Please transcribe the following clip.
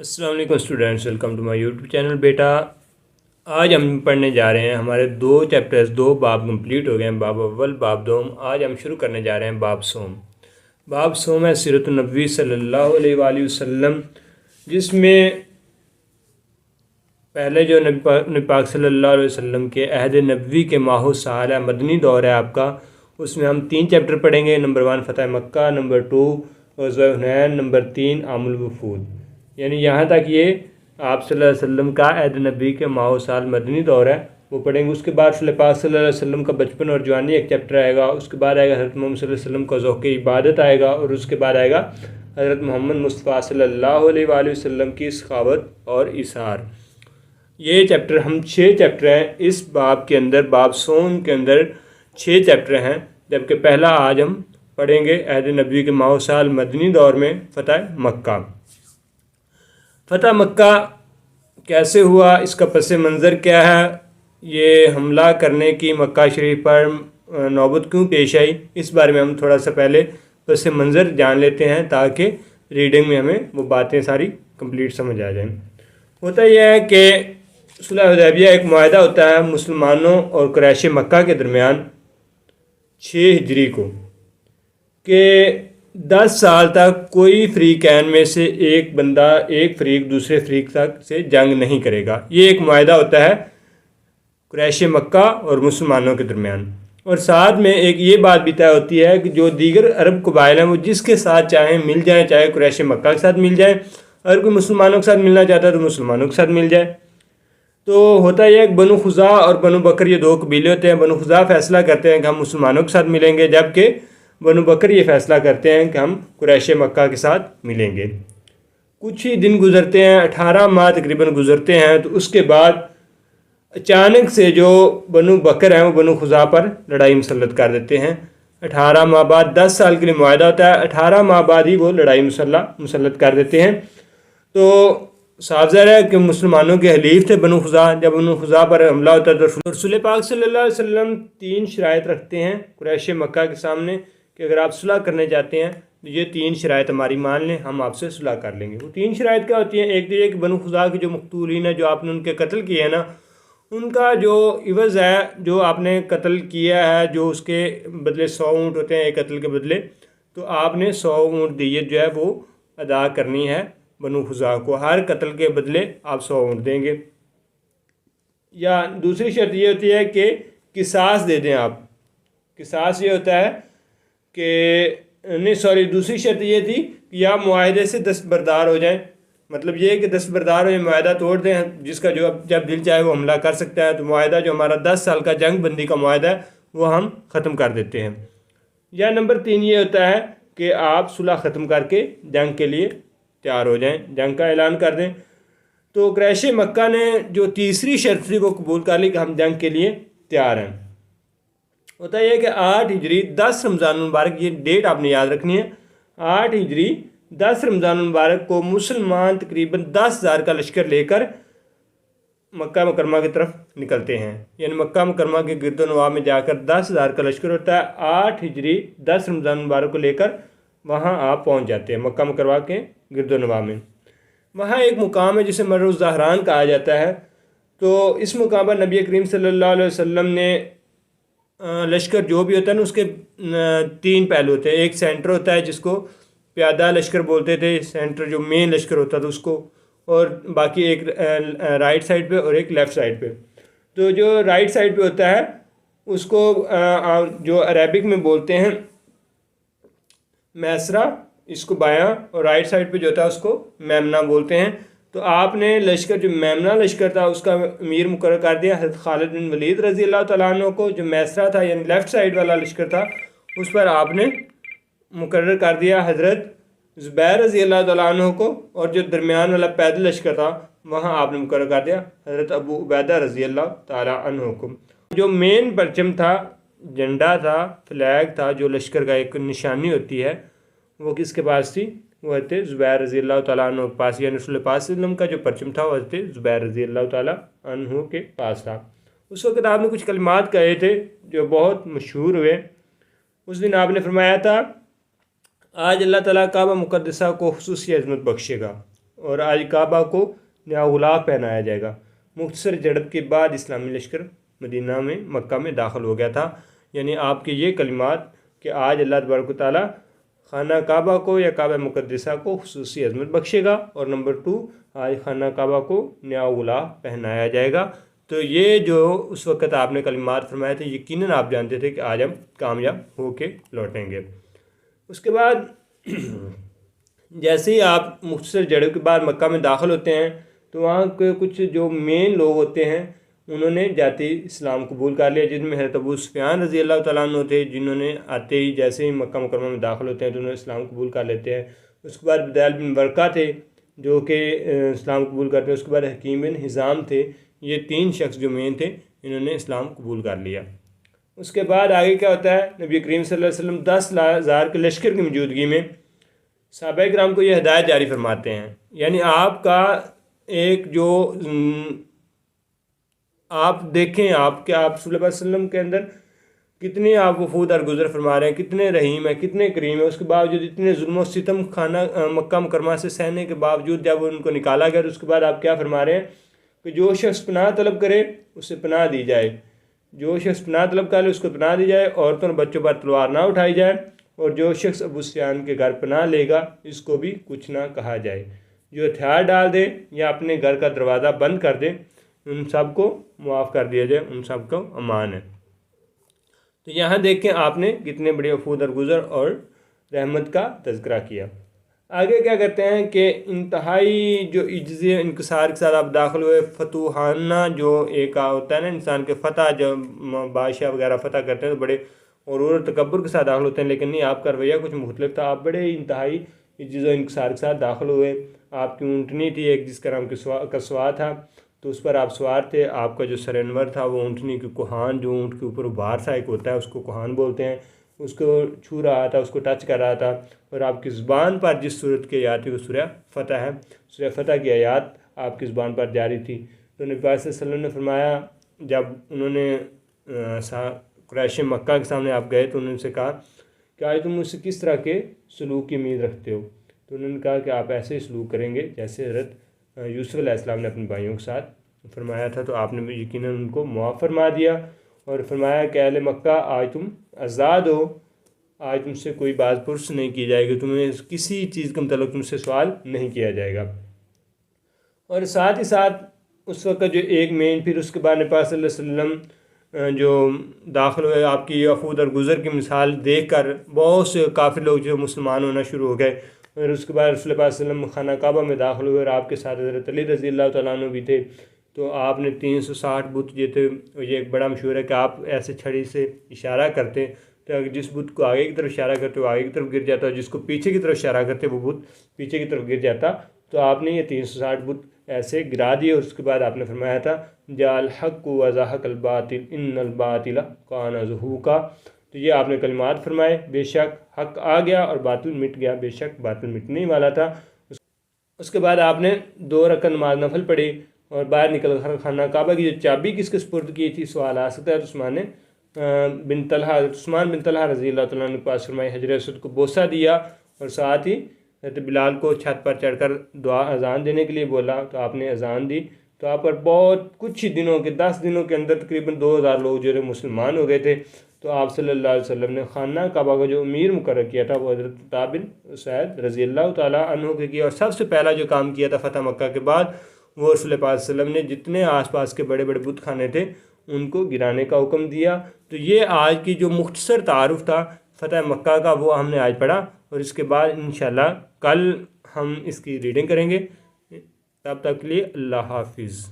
السلام علیکم students, welcome to my YouTube channel. بیٹا آج ہم پڑھنے جا رہے ہیں، ہمارے دو باب کمپلیٹ ہو گئے ہیں، باب اول باب دوم۔ آج ہم شروع کرنے جا رہے ہیں باب سوم۔ باب سوم ہے سیرت النبی صلی اللہ علیہ وآلہ وسلم، جس میں پہلے جو نبی پاک صلی اللہ علیہ وسلم کے عہد نبوی کے ماہ و سال ہے، مدنی دور ہے آپ کا، اس میں ہم 3 چیپٹر پڑھیں گے۔ نمبر 1 فتح مکہ، نمبر 2 غزوہ حنین، نمبر 3 عام الوفود، یعنی یہاں تک یہ آپ صلی اللہ علیہ وسلم کا عہد نبی کے ماہ و سال مدنی دور ہے، وہ پڑھیں گے۔ اس کے بعد رسول پاک صلی اللہ علیہ وسلم کا بچپن اور جوانی ایک چیپٹر آئے گا۔ اس کے بعد آئے گا حضرت محمد صلی اللہ علیہ وسلم کا ذوق عبادت آئے گا، اور اس کے بعد آئے گا حضرت محمد مصطفیٰ صلی اللہ علیہ وآلہ وسلم کی سخاوت اور ایثار۔ یہ چیپٹر ہم 6 چیپٹر ہیں اس باب کے اندر، باب سوم کے اندر 6 چیپٹر ہیں، جبکہ پہلا آج ہم پڑھیں گے عہد نبوی کے ماہ و سال مدنی دور میں فتح مکہ۔ فتح مکہ کیسے ہوا، اس کا پس منظر کیا ہے، یہ حملہ کرنے کی مکہ شریف پر نوبت کیوں پیش آئی، اس بارے میں ہم تھوڑا سا پہلے پس منظر جان لیتے ہیں، تاکہ ریڈنگ میں ہمیں وہ باتیں ساری کمپلیٹ سمجھ آ جائیں۔ ہوتا یہ ہے کہ صلح حدیبیہ ایک معاہدہ ہوتا ہے مسلمانوں اور قریش مکہ کے درمیان 6 ہجری کو، کہ 10 سال تک کوئی فریقین میں سے ایک بندہ ایک فریق دوسرے فریق تک سے جنگ نہیں کرے گا۔ یہ ایک معاہدہ ہوتا ہے قریش مکہ اور مسلمانوں کے درمیان، اور ساتھ میں ایک یہ بات بھی طے ہوتی ہے کہ جو دیگر عرب قبائل ہیں وہ جس کے ساتھ چاہیں مل جائیں، چاہے قریش مکہ کے ساتھ مل جائیں، اگر کوئی مسلمانوں کے ساتھ ملنا چاہتا ہے تو مسلمانوں کے ساتھ مل جائے۔ تو ہوتا یہ ہے کہ بنو خزاع اور بنو بکر یہ 2 قبیلے ہوتے ہیں۔ بنو خزاع فیصلہ کرتے ہیں کہ ہم مسلمانوں کے ساتھ ملیں گے، جبکہ بنو بکر یہ فیصلہ کرتے ہیں کہ ہم قریش مکہ کے ساتھ ملیں گے۔ کچھ ہی دن گزرتے ہیں، 18 ماہ تقریباً گزرتے ہیں، تو اس کے بعد اچانک سے جو بنو بکر ہیں وہ بنو خزاع پر لڑائی مسلط کر دیتے ہیں۔ 18 ماہ بعد، 10 سال کے لیے معاہدہ ہوتا ہے، 18 ماہ بعد ہی وہ لڑائی مسلط کر دیتے ہیں۔ تو صاف ظاہر ہے کہ مسلمانوں کے حلیف تھے بنو خزاع۔ جب بنو خزاع پر حملہ ہوتا ہے تو رسول پاک صلی اللہ علیہ وسلم 3 شرائط رکھتے ہیں قریش مکہ کے سامنے، کہ اگر آپ صلح کرنے چاہتے ہیں تو یہ 3 شرائط ہماری مان لیں، ہم آپ سے صلح کر لیں گے۔ وہ 3 شرائط کیا ہوتی ہیں؟ ایک تو یہ کہ بنو خزاع کے جو مقتولین ہیں، جو آپ نے ان کے قتل کیے ہیں نا، ان کا جو عوض ہے، جو آپ نے قتل کیا ہے، جو اس کے بدلے 100 اونٹ ہوتے ہیں ایک قتل کے بدلے، تو آپ نے 100 اونٹ دیت جو ہے وہ ادا کرنی ہے بنو خزاع کو، ہر قتل کے بدلے آپ 100 اونٹ دیں گے۔ یا دوسری شرط یہ ہوتی ہے کہ قصاص دے دیں آپ۔ قصاص یہ ہوتا ہے کہ دوسری شرط یہ تھی کہ یا معاہدے سے دستبردار ہو جائیں، مطلب یہ کہ دستبردار ہو جائیں، معاہدہ توڑ دیں، جس کا جو جب دل چاہے وہ حملہ کر سکتا ہے، تو معاہدہ جو ہمارا 10 سال کا جنگ بندی کا معاہدہ ہے وہ ہم ختم کر دیتے ہیں۔ یا نمبر 3 یہ ہوتا ہے کہ آپ صلح ختم کر کے جنگ کے لیے تیار ہو جائیں، جنگ کا اعلان کر دیں۔ تو قریش مکہ نے جو تیسری شرط تھی وہ قبول کر لی کہ ہم جنگ کے لیے تیار ہیں۔ ہوتا یہ ہے کہ 8 ہجری 10 رمضان المبارک، یہ ڈیٹ آپ نے یاد رکھنی ہے، 8 ہجری 10 رمضان المبارک کو مسلمان تقریباً 10,000 کا لشکر لے کر مکہ مکرمہ کی طرف نکلتے ہیں، یعنی مکہ مکرمہ کے گرد و نواح میں جا کر 10,000 کا لشکر ہوتا ہے۔ 8 ہجری 10 رمضان المبارک کو لے کر وہاں آپ پہنچ جاتے ہیں مکہ مکرمہ کے گرد و نواح میں۔ وہاں ایک مقام ہے جسے مر الزہران کہا جاتا ہے۔ تو اس مقام پر نبی کریم صلی اللہ علیہ وسلم نے لشکر جو بھی ہوتا ہے نا، اس کے 3 پہلو ہوتے ہیں۔ ایک سینٹر ہوتا ہے جس کو پیادہ لشکر بولتے تھے، سینٹر جو مین لشکر ہوتا تھا اس کو، اور باقی ایک رائٹ سائڈ پہ اور ایک لیفٹ سائڈ پہ۔ تو جو رائٹ سائڈ پہ ہوتا ہے اس کو جو عربک میں بولتے ہیں میسرا، اس کو بایاں، اور رائٹ سائڈ پہ جو ہوتا ہے اس کو میمنا بولتے ہیں۔ تو آپ نے لشکر جو میمنا لشکر تھا اس کا امیر مقرر کر دیا حضرت خالد بن ولید رضی اللہ تعالیٰ عنہ کو۔ جو میسرا تھا یعنی لیفٹ سائڈ والا لشکر تھا، اس پر آپ نے مقرر کر دیا حضرت زبیر رضی اللہ تعالیٰ عنہ کو، اور جو درمیان والا پیدل لشکر تھا وہاں آپ نے مقرر کر دیا حضرت ابو عبیدہ رضی اللہ تعالیٰ عنہ کو۔ جو مین پرچم تھا، جھنڈا تھا، فلیگ تھا، جو لشکر کا ایک نشانی ہوتی ہے، وہ کس کے پاس تھی؟ وہ حضرت زبیر رضی اللہ تعالیٰ عنہ کے پاس، یعنی رسول پاک صلی اللہ علیہ وسلم کا جو پرچم تھا وہ حضرت زبیر رضی اللہ تعالیٰ عنہ کے پاس تھا۔ اس وقت آپ نے کچھ کلمات کہے تھے جو بہت مشہور ہوئے۔ اس دن آپ نے فرمایا تھا آج اللہ تعالیٰ کعبہ مقدسہ کو خصوصی عظمت بخشے گا، اور آج کعبہ کو نیا غلاف پہنایا جائے گا۔ مختصر جھڑپ کے بعد اسلامی لشکر مدینہ میں مکہ میں داخل ہو گیا تھا۔ یعنی آپ کے یہ کلمات کہ آج اللہ تبارک و تعالیٰ خانہ کعبہ کو یا کعبہ مقدسہ کو خصوصی عظمت بخشے گا، اور نمبر 2 آج خانہ کعبہ کو نیا غلاف پہنایا جائے گا۔ تو یہ جو اس وقت آپ نے کلمات فرمائے تھے، یقیناً آپ جانتے تھے کہ آج ہم کامیاب ہو کے لوٹیں گے۔ اس کے بعد جیسے ہی آپ مختصر جھڑپ کے بعد مکہ میں داخل ہوتے ہیں تو وہاں کے کچھ جو مین لوگ ہوتے ہیں انہوں نے جاتے ہی اسلام قبول کر لیا، جن میں حضرت ابو سفیان رضی اللہ تعالیٰ عنہ تھے، جنہوں نے آتے ہی جیسے ہی مکہ مکرمہ میں داخل ہوتے ہیں تو انہوں نے اسلام قبول کر لیتے ہیں۔ اس کے بعد بدیل بن ورقہ تھے جو کہ اسلام قبول کرتے ہیں۔ اس کے بعد حکیم بن حزام تھے۔ یہ 3 شخص جو مین تھے انہوں نے اسلام قبول کر لیا۔ اس کے بعد آگے کیا ہوتا ہے، نبی کریم صلی اللہ علیہ وسلم 10,000 کے لشکر کی موجودگی میں صحابہ کرام کو یہ ہدایت جاری فرماتے ہیں، یعنی آپ کا ایک جو آپ دیکھیں آپ کہ آپ صلی اللہ علیہ وسلم کے اندر کتنے آپ وفود اور گزر فرما رہے ہیں، کتنے رحیم ہیں، کتنے کریم ہیں۔ اس کے باوجود اتنے ظلم و ستم خانہ مکہ مکرمہ سے سہنے کے باوجود جب ان کو نکالا گیا تو اس کے بعد آپ کیا فرما رہے ہیں کہ جو شخص پناہ طلب کرے اسے پناہ دی جائے، جو شخص پناہ طلب کرے اس کو پناہ دی جائے، عورتوں اور بچوں پر تلوار نہ اٹھائی جائے، اور جو شخص ابو سفیان کے گھر پناہ لے گا اس کو بھی کچھ نہ کہا جائے، جو ہتھیار ڈال دے یا اپنے گھر کا دروازہ بند کر دے ان سب کو معاف کر دیا جائے، ان سب کو امان ہے۔ تو یہاں دیکھیں آپ نے کتنے بڑے وفود اور گزر اور رحمت کا تذکرہ کیا۔ آگے کیا کرتے ہیں کہ انتہائی جو عجزی انکسار کے ساتھ آپ داخل ہوئے، فتوحانہ جو ایک ہوتا ہے نا انسان کے فتح، جب بادشاہ وغیرہ فتح کرتے ہیں تو بڑے غرور اور تکبر کے ساتھ داخل ہوتے ہیں، لیکن نہیں، آپ کا رویہ کچھ مختلف تھا۔ آپ بڑے انتہائی عجز و انکسار کے ساتھ داخل ہوئے۔ آپ کی اونٹنی تھی ایک جس کا نام کسوا تھا، تو اس پر آپ سوار تھے۔ آپ کا جو سرنور تھا وہ اونٹنی کی کوہان، جو اونٹ کے اوپر بار سا ایک ہوتا ہے اس کو کوہان بولتے ہیں، اس کو چھو رہا تھا، اس کو ٹچ کر رہا تھا، اور آپ کی زبان پر جس صورت کی آیات تھی وہ سورہ فتح ہے، سورہ فتح کی آیات آپ کی زبان پر جاری تھی۔ تو نبی پاک صلی اللہ علیہ وسلم نے فرمایا، جب انہوں نے قریش مکہ کے سامنے آپ گئے تو انہوں نے سے کہا کہ آج تم مجھ سے کس طرح کے سلوک کی امید رکھتے ہو؟ تو انہوں نے کہا کہ آپ ایسے ہی سلوک کریں گے جیسے حضرت یوسف علیہ السلام نے اپنے بھائیوں کے ساتھ فرمایا تھا۔ تو آپ نے یقیناً ان کو معاف فرما دیا اور فرمایا کہ اہل مکہ آج تم آزاد ہو، آج تم سے کوئی باز پرس نہیں کی جائے گی، تمہیں کسی چیز کے متعلق تم سے سوال نہیں کیا جائے گا۔ اور ساتھ ہی ساتھ اس وقت جو ایک مین، پھر اس کے بعد نبی پاک صلی اللہ علیہ وسلم جو داخل ہوئے، آپ کی افود اور گزر کی مثال دیکھ کر بہت سے کافر لوگ جو مسلمان ہونا شروع ہو گئے، اور اس کے بعد رسول اللہ صلی اللہ علیہ وسلم خانہ کعبہ میں داخل ہوئے، اور آپ کے ساتھ حضرت علی رضی اللہ تعالیٰ عنہ بھی تھے۔ تو آپ نے 360 بت یہ تھے، یہ ایک بڑا مشہور ہے کہ آپ ایسے چھڑی سے اشارہ کرتے تو اگر جس بت کو آگے کی طرف اشارہ کرتے وہ آگے کی طرف گر جاتا، اور جس کو پیچھے کی طرف اشارہ کرتے وہ بت پیچھے کی طرف گر جاتا۔ تو آپ نے یہ 360 بت ایسے گرا دیے، اور اس کے بعد آپ نے فرمایا تھا جاء الحق وزهق الباطل ان الباطل کان زہوقا۔ تو یہ آپ نے کلمات فرمائے، بے شک حق آ گیا اور باطل مٹ گیا، بے شک باطل مٹنے ہی والا تھا۔ اس کے بعد آپ نے 2 رکعت نماز نفل پڑھی اور باہر نکل کر خانہ کعبہ کی جو چابی کس کے سپرد کی تھی، سوال آ سکتا ہے۔ عثمان بن طلحہ رضی اللہ تعالیٰ عنہ کے پاس فرمائی، حجر اسود کو بوسہ دیا، اور ساتھ ہی حضرت بلال کو چھت پر چڑھ کر دعا اذان دینے کے لیے بولا، تو آپ نے اذان دی۔ تو آپ پر بہت کچھ دنوں کے 10 دنوں کے اندر تقریباً 2000 لوگ جو ہے مسلمان ہو گئے تھے۔ تو آپ صلی اللہ علیہ وسلم نے خانہ کعبہ کا جو امیر مقرر کیا تھا وہ حضرت عطاء بن سعید رضی اللہ تعالیٰ عنہ کے کیا، اور سب سے پہلا جو کام کیا تھا فتح مکہ کے بعد وہ رسول اللہ صلی اللہ علیہ وسلم نے جتنے آس پاس کے بڑے بڑے بت خانے تھے ان کو گرانے کا حکم دیا۔ تو یہ آج کی جو مختصر تعارف تھا فتح مکہ کا وہ ہم نے آج پڑھا، اور اس کے بعد انشاءاللہ کل ہم اس کی ریڈنگ کریں گے۔ تب تک کے لیے اللہ حافظ۔